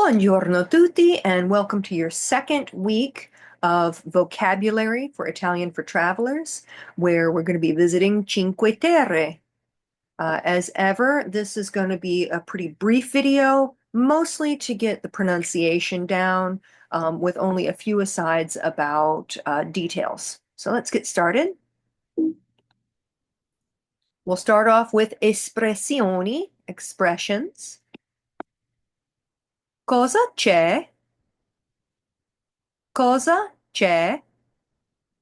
Buongiorno tutti, and welcome to your second week of vocabulary for Italian for travelers, where we're going to be visiting Cinque Terre. As ever, this is going to be a pretty brief video, mostly to get the pronunciation down, with only a few asides about details. So let's get started. We'll start off with espressioni, expressions. Cosa c'è? Cosa c'è?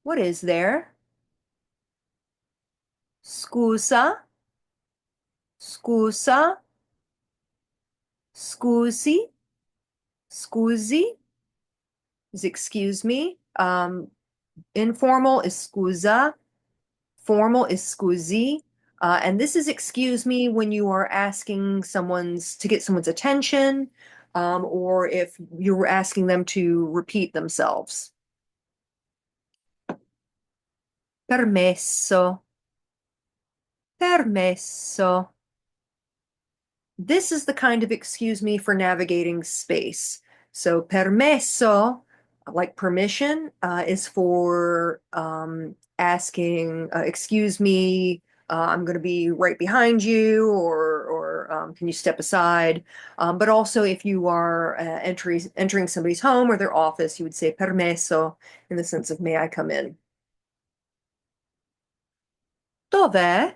What is there? Scusa, scusa, scusi, scusi is excuse me. Informal is scusa, formal is scusi. And this is excuse me when you are asking to get someone's attention, or if you were asking them to repeat themselves. Permesso, permesso. This is the kind of excuse me for navigating space. So permesso, like permission, is for asking, excuse me, I'm going to be right behind you, or can you step aside? But also if you are entering somebody's home or their office, you would say permesso in the sense of may I come in? Dov'è?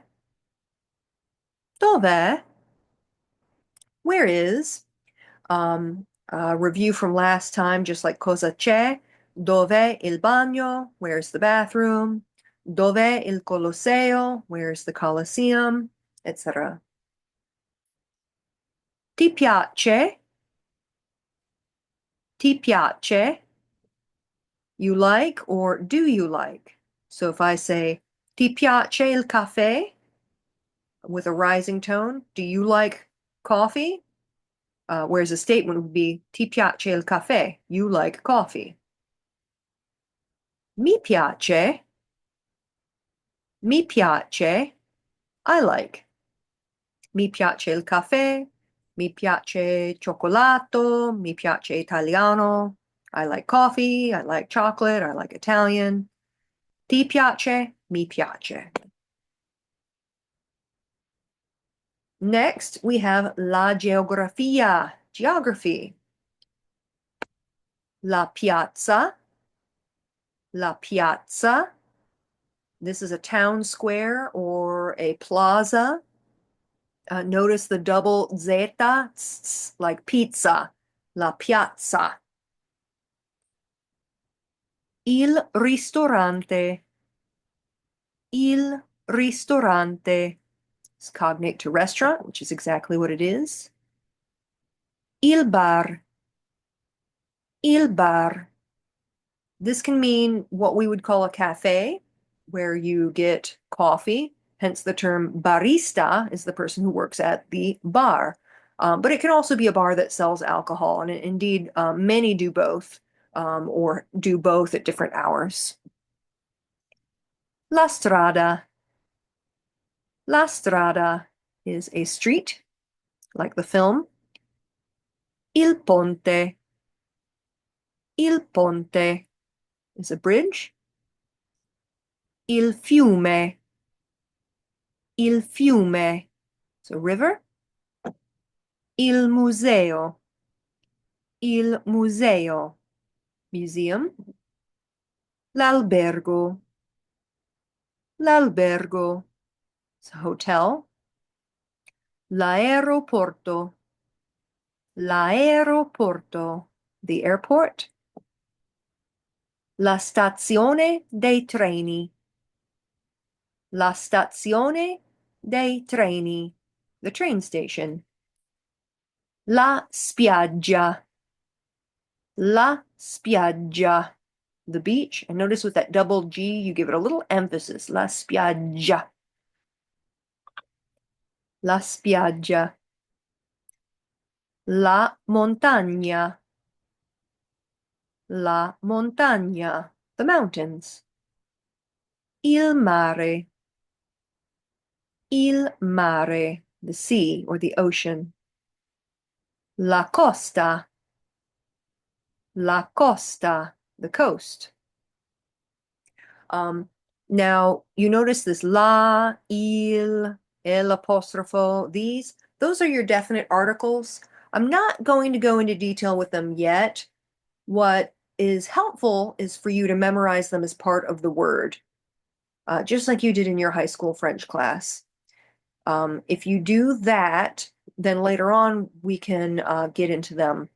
Dov'è? Where is? Review from last time, just like cosa c'è, dov'è il bagno, where's the bathroom, dov'è il Colosseo, where's the Colosseum, etc. Ti piace? Ti piace? You like or do you like? So if I say ti piace il caffè with a rising tone, do you like coffee? Whereas a statement would be ti piace il caffè, you like coffee. Mi piace, mi piace, I like. Mi piace il caffè, mi piace cioccolato, mi piace italiano. I like coffee, I like chocolate, I like Italian. Ti piace, mi piace. Next, we have la geografia, geography. La piazza, la piazza. This is a town square or a plaza. Notice the double zeta, like pizza, la piazza. Il ristorante, il ristorante. It's cognate to restaurant, which is exactly what it is. Il bar, il bar. This can mean what we would call a cafe, where you get coffee. Hence the term barista is the person who works at the bar. But it can also be a bar that sells alcohol, and indeed, many do both, or do both at different hours. La strada. La strada is a street, like the film. Il ponte. Il ponte is a bridge. Il fiume. Il fiume is a river. Il museo. Il museo, museum. L'albergo. L'albergo is a hotel. L'aeroporto. L'aeroporto, the airport. La stazione dei treni. La stazione dei treni, the train station. La spiaggia. La spiaggia, the beach. And notice with that double G, you give it a little emphasis. La spiaggia. La spiaggia. La montagna. La montagna, the mountains. Il mare. Il mare, the sea or the ocean. La costa. La costa, the coast. Um, Now, you notice this la, il, el apostrofo, those are your definite articles. I'm not going to go into detail with them yet. What is helpful is for you to memorize them as part of the word, just like you did in your high school French class. If you do that, then later on we can get into them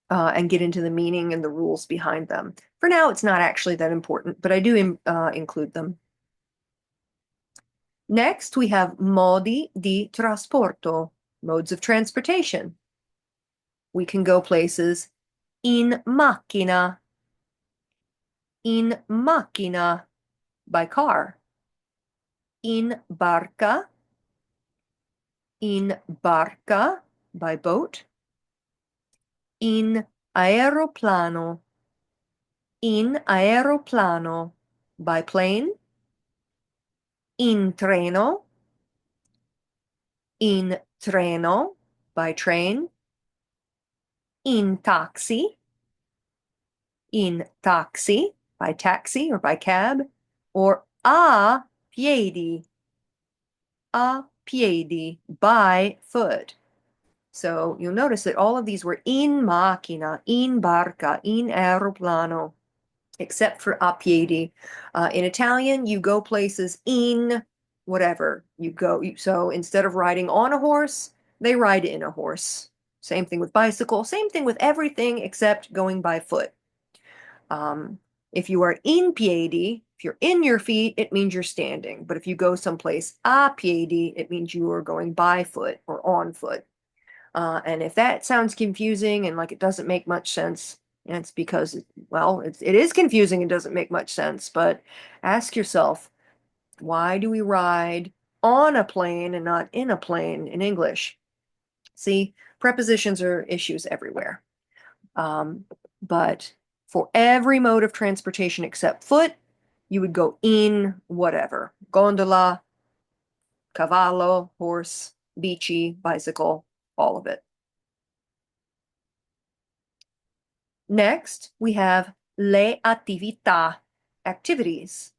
and get into the meaning and the rules behind them. For now, it's not actually that important, but I do include them. Next, we have modi di trasporto, modes of transportation. We can go places in macchina, by car, in barca, by boat, in aeroplano, by plane, in treno, by train, in taxi, by taxi or by cab, or a piedi, by foot. So you'll notice that all of these were in macchina, in barca, in aeroplano, except for a piedi. In Italian, you go places in whatever you go. So instead of riding on a horse, they ride in a horse. Same thing with bicycle, same thing with everything except going by foot. If you are in piedi, if you're in your feet, it means you're standing. But if you go someplace a piedi, it means you are going by foot or on foot. And if that sounds confusing and like it doesn't make much sense, it's because, well, it is confusing and doesn't make much sense. But ask yourself, why do we ride on a plane and not in a plane in English? See, prepositions are issues everywhere. But for every mode of transportation except foot, you would go in whatever. Gondola, cavallo, horse, bici, bicycle, all of it. Next, we have le attività, activities.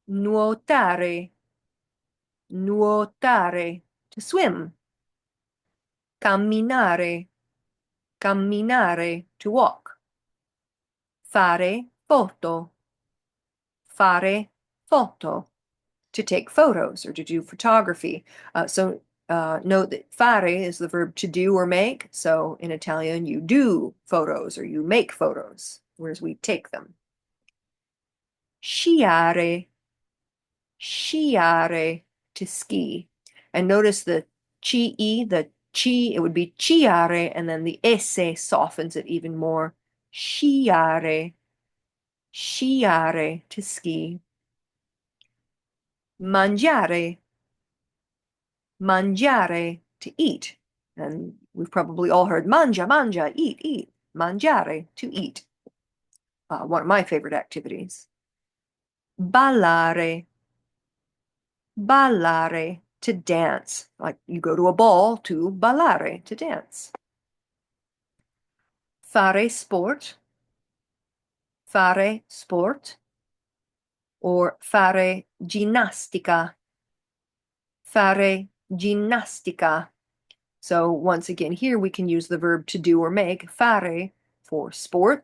Nuotare, to swim. Camminare, to walk. Fare foto, to take photos or to do photography. Note that fare is the verb to do or make. So in Italian, you do photos or you make photos, whereas we take them. Sciare, to ski. And notice the it would be ciare, and then the esse softens it even more. Sciare, to ski. Mangiare, to eat. And we've probably all heard mangia, eat. Mangiare, to eat. One of my favorite activities. Ballare, to dance. Like you go to a ball to ballare, to dance. Fare sport, or fare ginnastica, So once again, here we can use the verb to do or make, fare, for sport,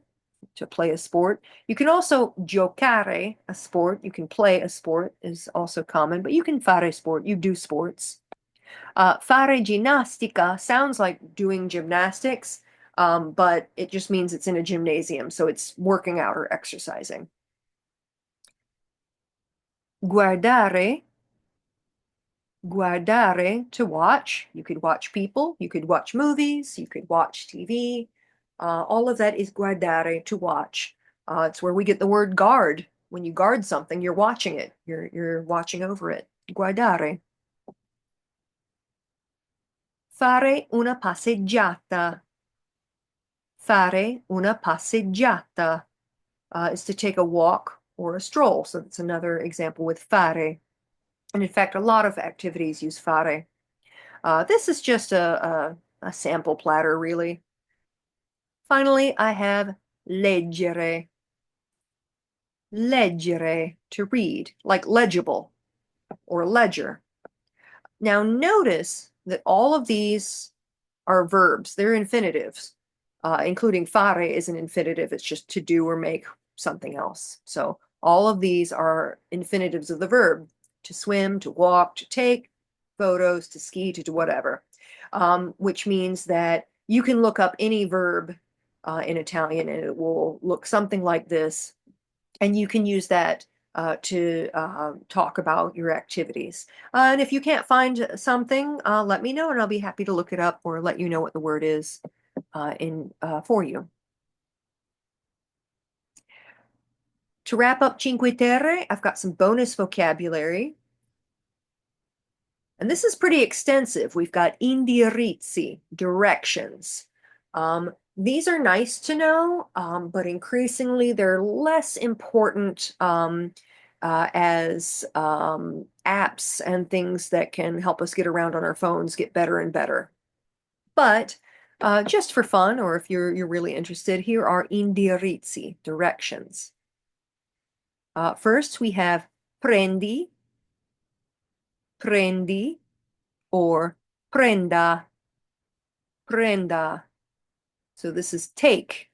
to play a sport. You can also giocare, a sport. You can play a sport, is also common, but you can fare sport, you do sports. Fare ginnastica sounds like doing gymnastics, but it just means it's in a gymnasium, so it's working out or exercising. Guardare, to watch. You could watch people, you could watch movies, you could watch TV. All of that is guardare, to watch. It's where we get the word guard. When you guard something, you're watching it. You're watching over it. Guardare. Fare una passeggiata. Is to take a walk or a stroll. So that's another example with fare. And in fact, a lot of activities use fare. This is just a sample platter, really. Finally, I have leggere. Leggere, to read, like legible or ledger. Now notice that all of these are verbs. They're infinitives, including fare is an infinitive. It's just to do or make something else. So all of these are infinitives of the verb: to swim, to walk, to take photos, to ski, to do whatever, which means that you can look up any verb in Italian and it will look something like this. And you can use that to talk about your activities. And if you can't find something, let me know and I'll be happy to look it up or let you know what the word is for you. To wrap up Cinque Terre, I've got some bonus vocabulary. And this is pretty extensive. We've got indirizzi, directions. These are nice to know, but increasingly they're less important as apps and things that can help us get around on our phones get better and better. But just for fun, or if you're really interested, here are indirizzi, directions. First, we have prendi, prendi, or prenda, prenda. So this is take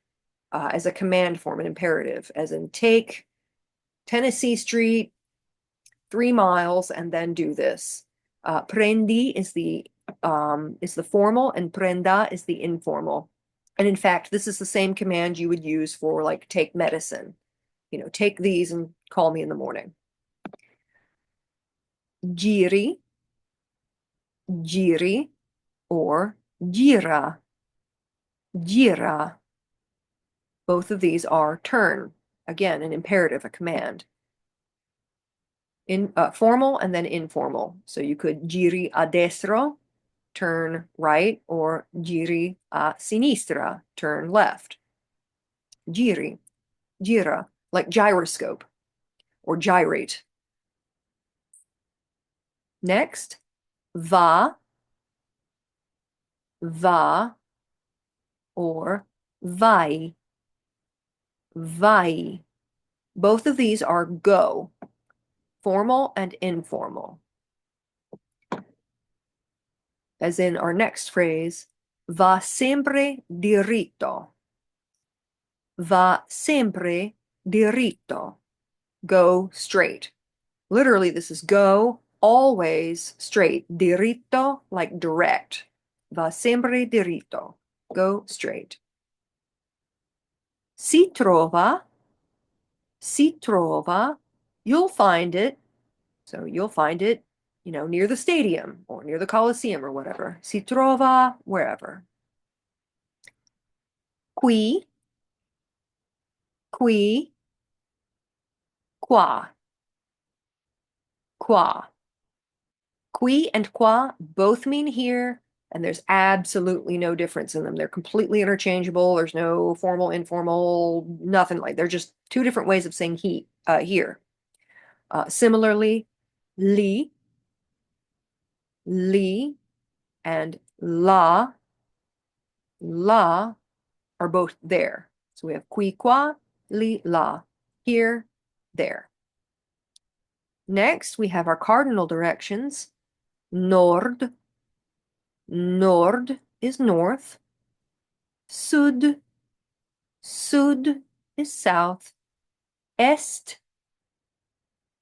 as a command form, an imperative, as in take Tennessee Street 3 miles and then do this. Prendi is the formal and prenda is the informal. And in fact, this is the same command you would use for like take medicine. You know, take these and call me in the morning. Giri, giri, or gira, gira. Both of these are turn. Again, an imperative, a command. In formal and then informal. So you could giri a destro, turn right, or giri a sinistra, turn left. Giri, gira, like gyroscope or gyrate. Next, va, va, or vai, vai. Both of these are go, formal and informal. As in our next phrase, va sempre diritto. Va sempre diritto. Go straight. Literally, this is go always straight. Diritto, like direct. Va sempre diritto. Go straight. Si trova. Si trova. You'll find it. So you'll find it, you know, near the stadium or near the Coliseum or whatever. Si trova wherever. Qui. Qui. Qua. Qua. Qui and qua both mean here, and there's absolutely no difference in them. They're completely interchangeable. There's no formal, informal, nothing like. They're just two different ways of saying here. Similarly, li, li, and la, la are both there. So we have qui, qua, li, la, here, there. Next, we have our cardinal directions. Nord. Nord is north. Sud. Sud is south. Est.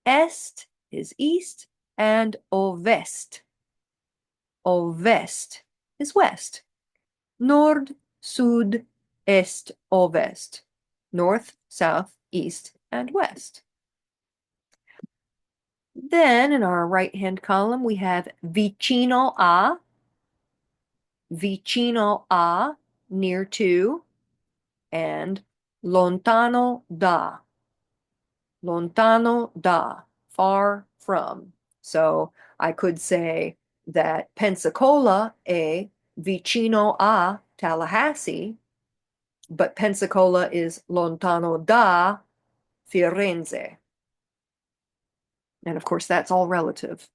Est is east. And ovest. Ovest is west. Nord, sud, est, ovest. North, south, east, and west. Then in our right-hand column, we have vicino a. Vicino a, near to, and lontano da. Lontano da, far from. So I could say that Pensacola è vicino a Tallahassee, but Pensacola is lontano da Firenze. And of course, that's all relative.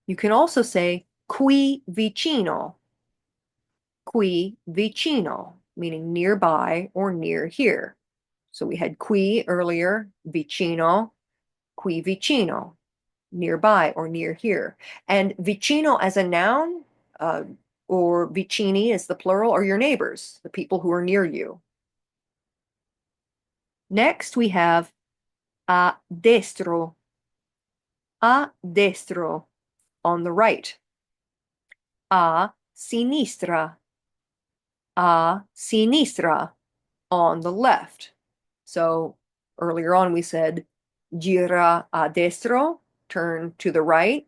You can also say qui vicino. qui vicino, meaning nearby or near here. So we had qui earlier, vicino, qui vicino, nearby or near here. And vicino as a noun, or vicini is the plural, are your neighbors, the people who are near you. Next, we have a destro. A destro, on the right. A sinistra. A sinistra, on the left. So earlier on we said gira a destro, turn to the right.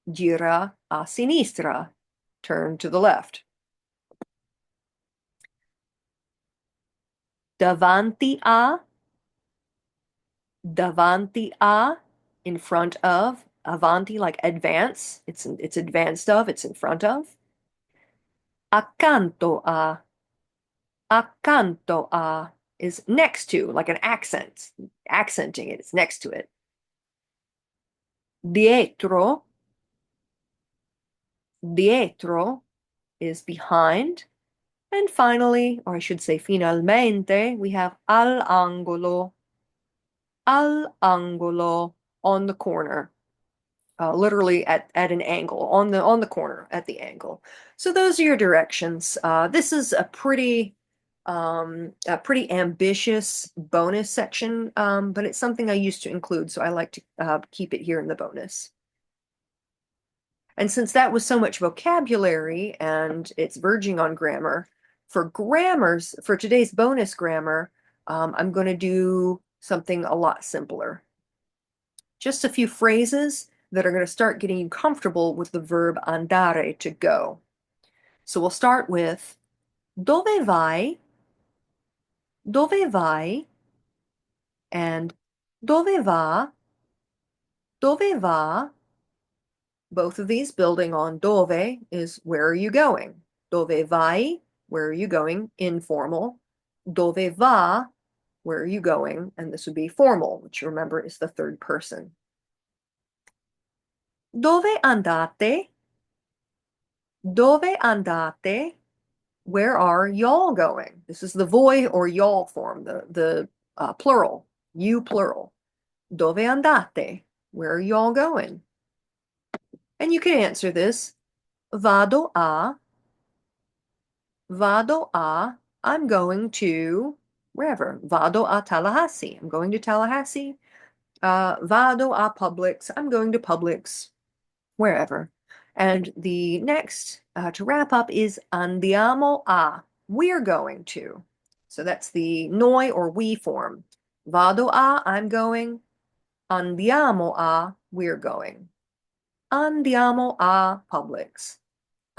Gira a sinistra, turn to the left. Davanti a, in front of, avanti like advance, it's advanced of, it's in front of. Accanto a is next to, like an accent, accenting it, it's next to it. Dietro is behind. And finally, or I should say finalmente, we have al angolo, on the corner, literally at an angle, on the corner, at the angle. So those are your directions. This is a pretty ambitious bonus section, but it's something I used to include, so I like to keep it here in the bonus. And since that was so much vocabulary and it's verging on grammar, for today's bonus grammar, I'm going to do something a lot simpler. Just a few phrases that are going to start getting you comfortable with the verb andare, to go. So we'll start with dove vai? Dove vai? And dove va? Dove va? Both of these building on dove is where are you going? Dove vai? Where are you going? Informal. Dove va? Where are you going? And this would be formal, which you remember is the third person. Dove andate? Dove andate? Where are y'all going? This is the voi or y'all form, the plural, you plural. Dove andate? Where are y'all going? And you can answer this. Vado a. I'm going to wherever. Vado a Tallahassee. I'm going to Tallahassee. Vado a Publix. I'm going to Publix. Wherever. And the next to wrap up is andiamo a. We're going to. So that's the noi or we form. Vado a, I'm going. Andiamo a, we're going. Andiamo a Publix.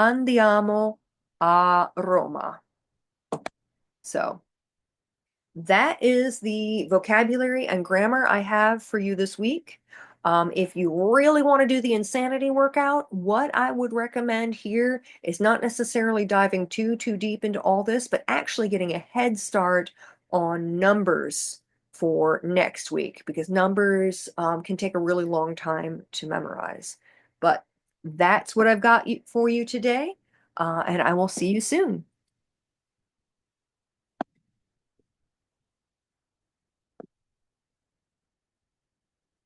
Andiamo a Roma. So that is the vocabulary and grammar I have for you this week. If you really want to do the insanity workout, what I would recommend here is not necessarily diving too deep into all this, but actually getting a head start on numbers for next week, because numbers can take a really long time to memorize. But that's what I've got for you today, and I will see you soon.